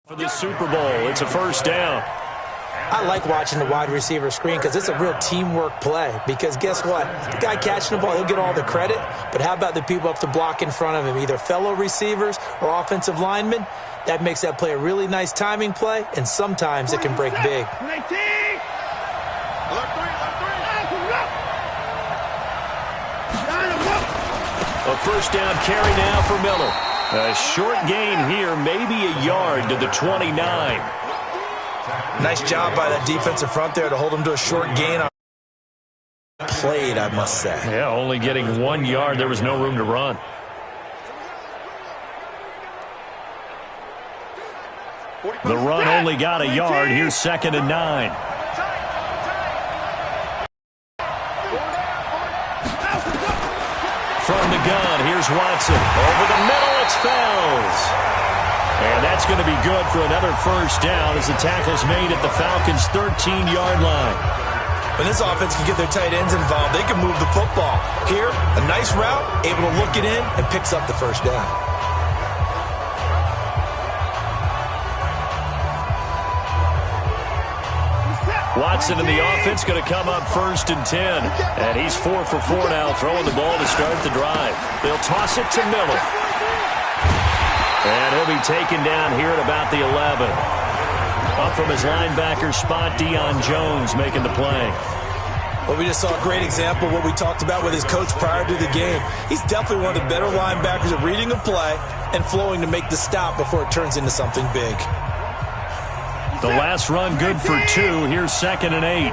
For the Super Bowl, it's a first down. I like watching the wide receiver screen because it's a real teamwork play. Because guess what? The guy catching the ball, he'll get all the credit. But how about the people up to block in front of him, either fellow receivers or offensive linemen? That makes that play a really nice timing play, and sometimes it can break big. A first down carry now for Miller. A short gain here, maybe a yard to the 29. Nice job by that defensive front there to hold him to a short gain on played, I must say. Yeah, only getting 1 yard. There was no room to run. The run only got a yard. Here's 2nd and 9. From the gun, here's Watson. Over the middle, it's Fells. And that's going to be good for another first down as the tackle's made at the Falcons' 13-yard line. When this offense can get their tight ends involved, they can move the football. Here, a nice route, able to look it in, and picks up the first down. Watson in the offense going to come up 1st and 10. And he's 4 for 4 now, throwing the ball to start the drive. They'll toss it to Miller. And he'll be taken down here at about the 11. Up from his linebacker spot, Deion Jones making the play. Well, we just saw a great example of what we talked about with his coach prior to the game. He's definitely one of the better linebackers at reading a play and flowing to make the stop before it turns into something big. The last run good for 2. Here's 2nd and 8.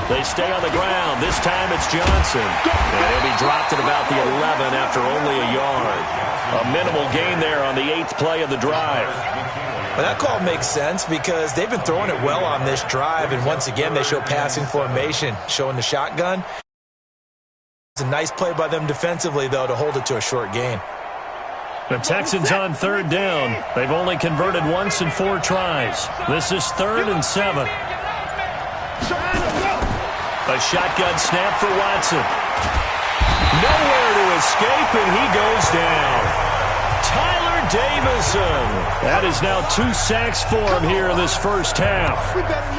They stay on the ground. This time it's Johnson. And he'll be dropped at about the 11 after only a yard. A minimal gain there on the 8th play of the drive. Well, that call makes sense because they've been throwing it well on this drive. And once again, they show passing formation, showing the shotgun. It's a nice play by them defensively, though, to hold it to a short gain. The Texans on 3rd down. They've only converted once in 4 tries. This is 3rd and 7. A shotgun snap for Watson. Nowhere to escape, and he goes down. Tyler Davison. That is now 2 sacks for him here in this first half.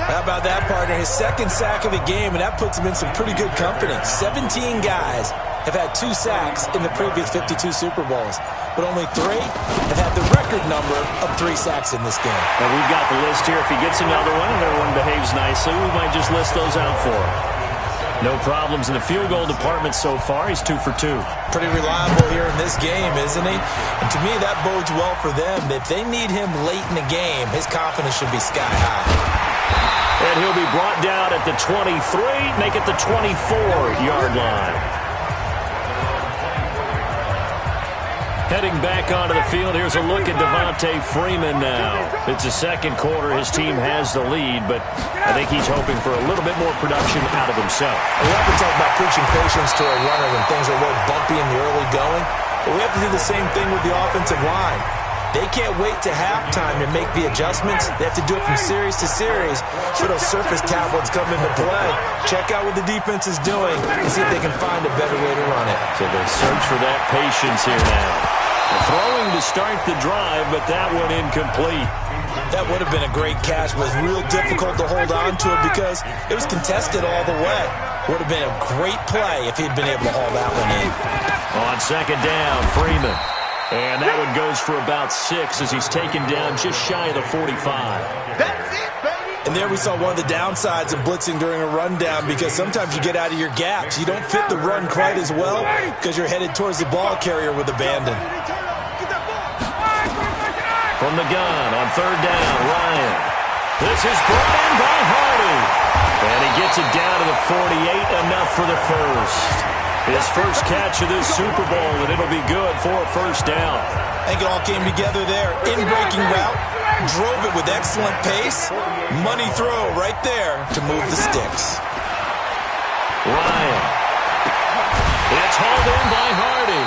How about that, partner? His 2nd sack of the game, and that puts him in some pretty good company. 17 guys have had 2 sacks in the previous 52 Super Bowls, but only 3 have had the record number of 3 sacks in this game. And we've got the list here. If he gets another one and everyone behaves nicely, we might just list those out for him. No problems in the field goal department so far. He's 2 for 2. Pretty reliable here in this game, isn't he? And to me, that bodes well for them. If they need him late in the game, his confidence should be sky high. And he'll be brought down at the 23, make it the 24-yard line. Heading back onto the field, here's a look at Devontae Freeman now. It's the 2nd quarter. His team has the lead, but I think he's hoping for a little bit more production out of himself. We have to talk about preaching patience to a runner when things are a little bumpy in the early going, but we have to do the same thing with the offensive line. They can't wait to halftime to make the adjustments. They have to do it from series to series so those surface tablets come into play. Check out what the defense is doing and see if they can find a better way to run it. So they search for that patience here now. Throwing to start the drive, but that one incomplete. That would have been a great catch, but it was real difficult to hold on to it because it was contested all the way. Would have been a great play if he'd been able to haul that one in. On 2nd down, Freeman. And that one goes for about 6 as he's taken down just shy of the 45. That's it, baby! And there we saw one of the downsides of blitzing during a rundown because sometimes you get out of your gaps. You don't fit the run quite as well because you're headed towards the ball carrier with abandon. From the gun on 3rd down, Ryan. This is brought in by Hardy. And he gets it down to the 48, enough for the first. His first catch of this Super Bowl, and it'll be good for a first down. I think it all came together there. In-breaking route, drove it with excellent pace. Money throw right there to move the sticks. Ryan. It's hauled in by Hardy.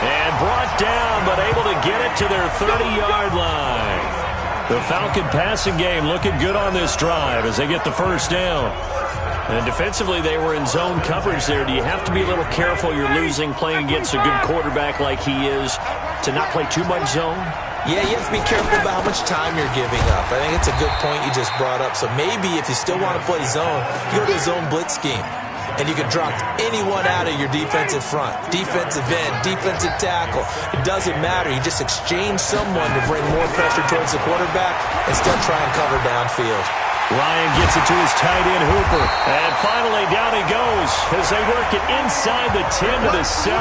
And brought down, but able to get it to their 30-yard line. The Falcon passing game looking good on this drive as they get the first down. And defensively, they were in zone coverage there. Do you have to be a little careful? You're losing playing against a good quarterback like he is. to not play too much zone? Yeah, you have to be careful about how much time you're giving up. I think it's a good point you just brought up. So maybe if you still want to play zone, you go to a zone blitz scheme. And you can drop anyone out of your defensive front. Defensive end, defensive tackle. It doesn't matter. You just exchange someone to bring more pressure towards the quarterback instead of try and cover downfield. Ryan gets it to his tight end, Hooper. And finally, down he goes as they work it inside the 10 to the 7.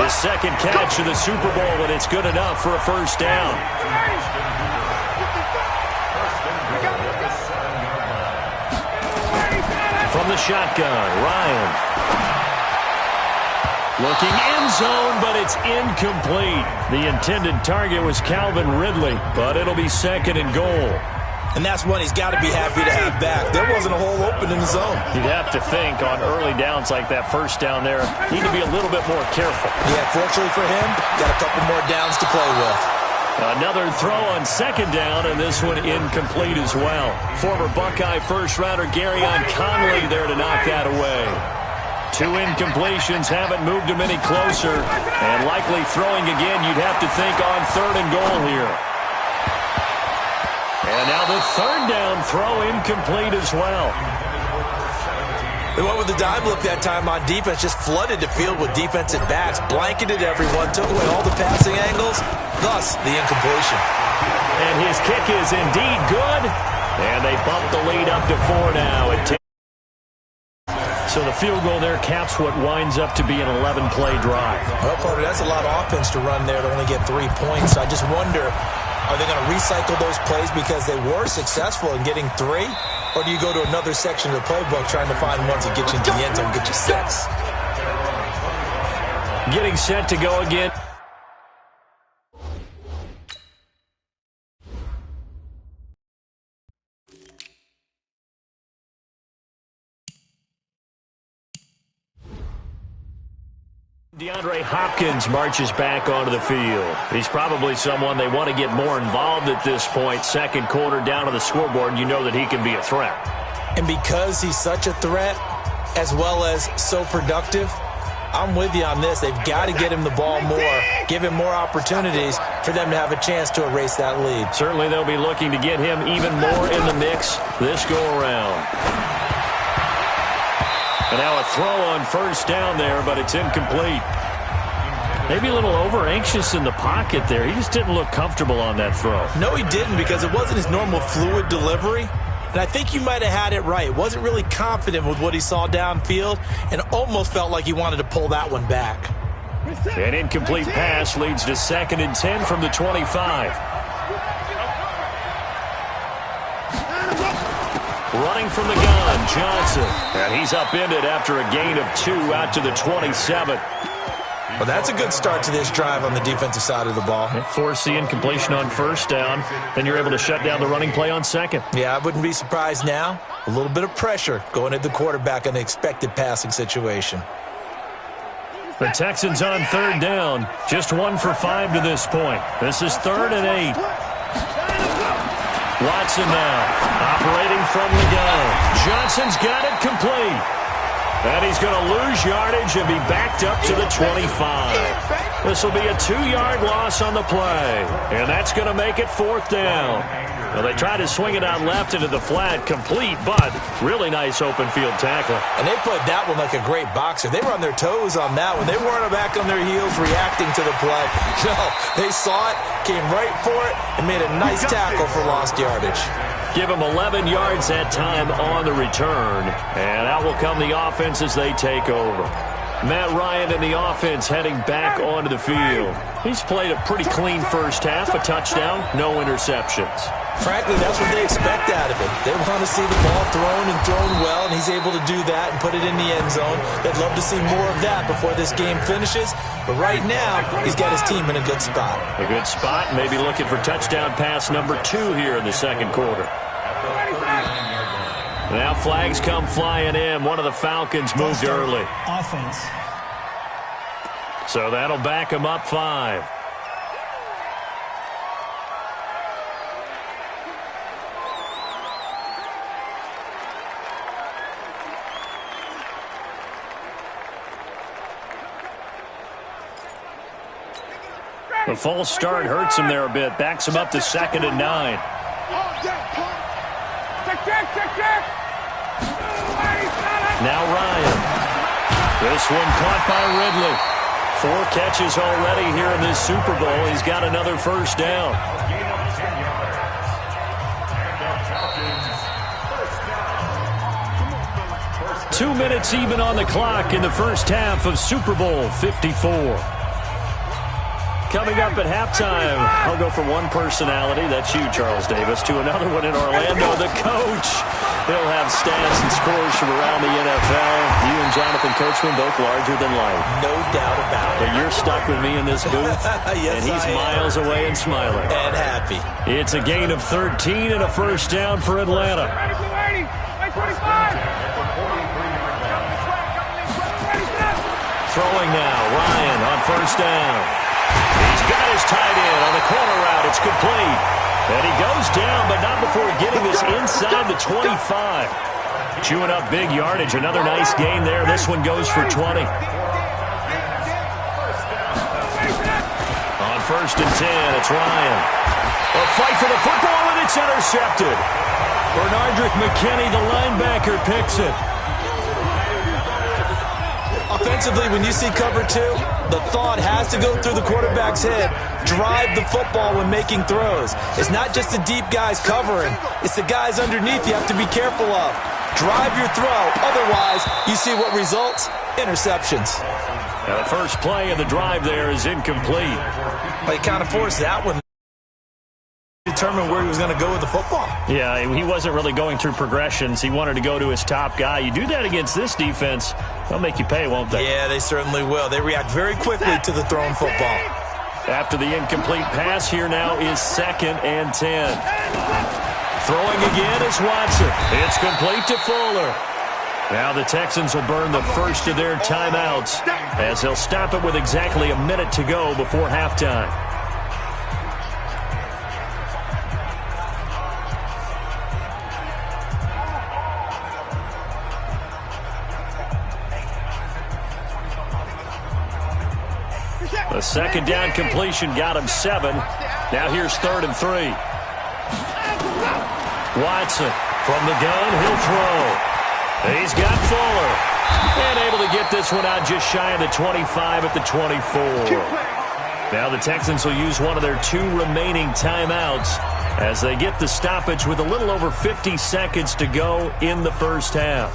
His second catch of the Super Bowl, and it's good enough for a first down. From the shotgun, Ryan. Looking end zone, but it's incomplete. The intended target was Calvin Ridley, but it'll be second and goal. And that's one he's got to be happy to have back. There wasn't a hole open in the zone. You'd have to think on early downs like that first down there, need to be a little bit more careful. Yeah, fortunately for him, got a couple more downs to play with. Another throw on second down, and this one incomplete as well. Former Buckeye first-rounder Garyon Conley there to knock that away. 2 incompletions haven't moved him any closer, and likely throwing again, you'd have to think on third and goal here. And now the third down throw incomplete as well. They went with the dime look that time on defense, just flooded the field with defensive backs, blanketed everyone, took away all the passing angles, thus the incompletion. And his kick is indeed good, and they bump the lead up to 4 now. So the field goal there caps what winds up to be an 11-play drive. Well, Carter, that's a lot of offense to run there to only get 3 points. I just wonder, are they going to recycle those plays because they were successful in getting 3? Or do you go to another section of the playbook trying to find ones that get you into the end zone and get you 6? Getting set to go again. DeAndre Hopkins marches back onto the field. He's probably someone they want to get more involved at this point. Second quarter down to the scoreboard, and you know that he can be a threat. And because he's such a threat, as well as so productive, I'm with you on this. They've got to get him the ball more, give him more opportunities for them to have a chance to erase that lead. Certainly they'll be looking to get him even more in the mix this go-around. And now a throw on first down there, but it's incomplete. Maybe a little over-anxious in the pocket there. He just didn't look comfortable on that throw. No, he didn't, because it wasn't his normal fluid delivery. And I think you might have had it right. Wasn't really confident with what he saw downfield and almost felt like he wanted to pull that one back. An incomplete pass leads to 2nd and 10 from the 25. Running from the gun, Johnson. And he's upended after a gain of 2 out to the 27. Well, that's a good start to this drive on the defensive side of the ball. Force the incompletion on first down. Then you're able to shut down the running play on second. Yeah, I wouldn't be surprised now. A little bit of pressure going at the quarterback in an expected passing situation. The Texans on third down. Just 1 for 5 to this point. This is 3rd and 8. Watson now, operating from the gun. Johnson's got it complete. And he's going to lose yardage and be backed up to the 25. This will be a 2-yard loss on the play. And that's going to make it 4th down. Well, they tried to swing it out left into the flat, complete, but really nice open field tackle. And they played that one like a great boxer. They were on their toes on that one. They weren't back on their heels reacting to the play. No, they saw it, came right for it, and made a nice tackle for lost yardage. Give them 11 yards that time on the return. And out will come the offense as they take over. Matt Ryan and the offense heading back onto the field. He's played a pretty clean first half, a touchdown, no interceptions. Frankly, that's what they expect out of it. They want to see the ball thrown and thrown well, and he's able to do that and put it in the end zone. They'd love to see more of that before this game finishes. But right now, he's got his team in a good spot. A good spot, maybe looking for touchdown pass number 2 here in the second quarter. Now flags come flying in. One of the Falcons moved early. Offense. So that'll back him up 5. The false start hurts him there a bit. Backs him up to 2nd and 9. Now Ryan. This one caught by Ridley. 4 catches already here in this Super Bowl. He's got another first down. Two minutes even on the clock in the first half of Super Bowl 54. Coming up at halftime, I'll go from one personality, that's you, Charles Davis, to another one in Orlando, the coach. He'll have stats and scores from around the NFL. You and Jonathan Coachman, both larger than life. No doubt about it. But you're stuck with me in this booth, yes, and he's miles away and smiling. And happy. It's a gain of 13 and a first down for Atlanta. Throwing now, Ryan on first down. He's got his tight end on the corner route. It's complete. And he goes down, but not before getting this inside the 25. Chewing up big yardage. Another nice gain there. This one goes for 20. On first and 10, it's Ryan. A fight for the football, and it's intercepted. Bernardrick McKinney, the linebacker, picks it. Offensively, when you see cover 2, the thought has to go through the quarterback's head. Drive the football when making throws. It's not just the deep guys covering. It's the guys underneath you have to be careful of. Drive your throw. Otherwise, you see what results? Interceptions. Now, the first play of the drive there is incomplete. They kind of forced that one. Determine where he was going to go with the football. Yeah, he wasn't really going through progressions. He wanted to go to his top guy. You do that against this defense, they'll make you pay, won't they? Yeah, they certainly will. They react very quickly to the thrown football. After the incomplete pass, here now is 2nd and 10. Throwing again is Watson. It's complete to Fuller. Now the Texans will burn the first of their timeouts as they'll stop it with exactly a minute to go before halftime. The second down completion got him 7. Now here's 3rd and 3. Watson from the gun, he'll throw. He's got Fuller. And able to get this one out just shy of the 25 at the 24. Now the Texans will use one of their 2 remaining timeouts as they get the stoppage with a little over 50 seconds to go in the first half.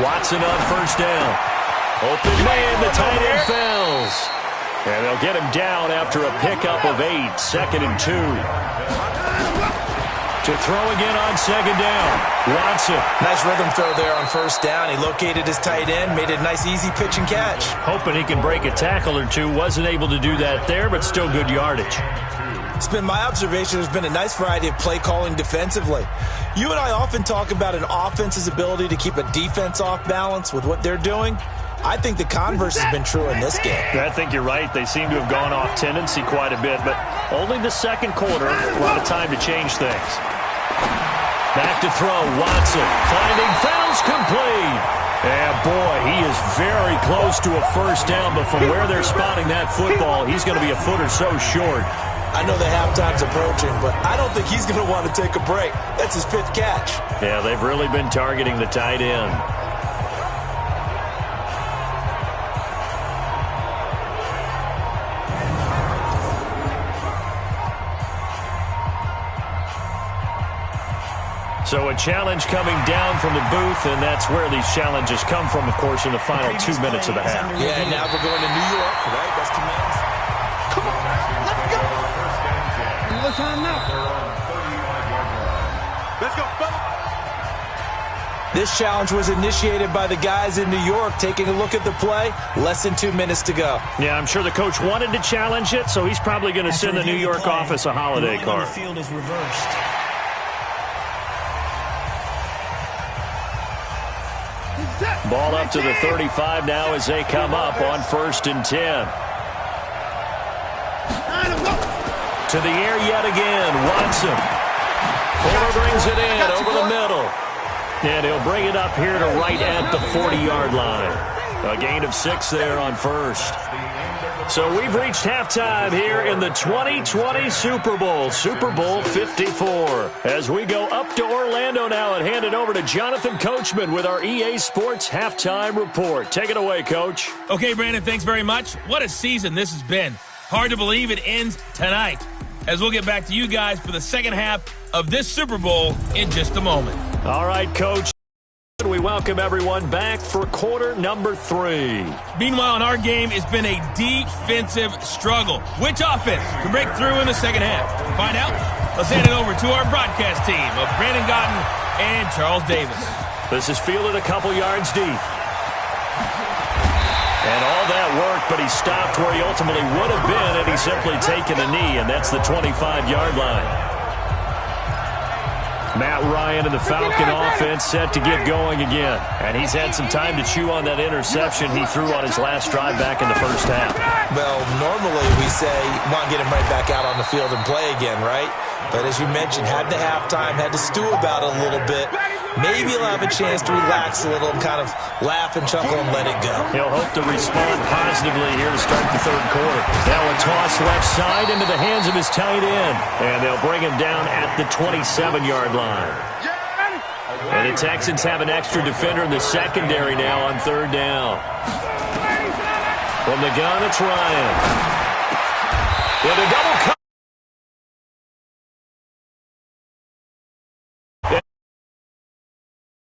Watson on first down. Open man, the tight end falls. And they'll get him down after a pickup of 8, 2nd and 2. To throw again on 2nd down. Watson. Nice rhythm throw there on first down. He located his tight end, made it a nice easy pitch and catch. Hoping he can break a tackle or two. Wasn't able to do that there, but still good yardage. It's been my observation there's been a nice variety of play calling defensively. You and I often talk about an offense's ability to keep a defense off balance with what they're doing. I think the converse has been true in this game. I think you're right. They seem to have gone off tendency quite a bit, but only the second quarter. A lot of time to change things. Back to throw. Watson finding fouls complete. And boy, he is very close to a first down, but from where they're spotting that football, he's going to be a foot or so short. I know the halftime's approaching, but I don't think he's going to want to take a break. That's his 5th catch. Yeah, they've really been targeting the tight end. So a challenge coming down from the booth, and that's where these challenges come from, of course, in the final 2 minutes of the half. Yeah, and now we're going to New York, right? That's commands. Come on, let's go. What's on now? Let's go. This challenge was initiated by the guys in New York. Taking a look at the play, less than 2 minutes to go. Yeah, I'm sure the coach wanted to challenge it, so he's probably going to send the New York office a holiday card. The field is reversed. Ball up to the 35 now as they come up on 1st and 10. To the air yet again. Watson. Fuller brings it in over the middle. And he'll bring it up here to right at the 40-yard line. A gain of 6 there on first. So we've reached halftime here in the 2020 Super Bowl, Super Bowl 54. As we go up to Orlando now and hand it over to Jonathan Coachman with our EA Sports Halftime Report. Take it away, Coach. Okay, Brandon, thanks very much. What a season this has been. Hard to believe it ends tonight, as we'll get back to you guys for the second half of this Super Bowl in just a moment. All right, Coach. We welcome everyone back for quarter number 3. Meanwhile, in our game, it's been a defensive struggle. Which offense can break through in the second half? To find out, let's hand it over to our broadcast team of Brandon Gotten and Charles Davis. This is fielded a couple yards deep. And all that work, but he stopped where he ultimately would have been had he simply taken a knee, and that's the 25-yard line. Matt Ryan and the Falcon offense set to get going again. And he's had some time to chew on that interception he threw on his last drive back in the first half. Well, normally we say, want to get him right back out on the field and play again, right? But as you mentioned, had the halftime, had to stew about it a little bit. Maybe he'll have a chance to relax a little and kind of laugh and chuckle and let it go. He'll hope to respond positively here to start the third quarter. Now a toss left side into the hands of his tight end. And they'll bring him down at the 27-yard line. And the Texans have an extra defender in the secondary now on 3rd down. From the gun, it's Ryan. With a double cut.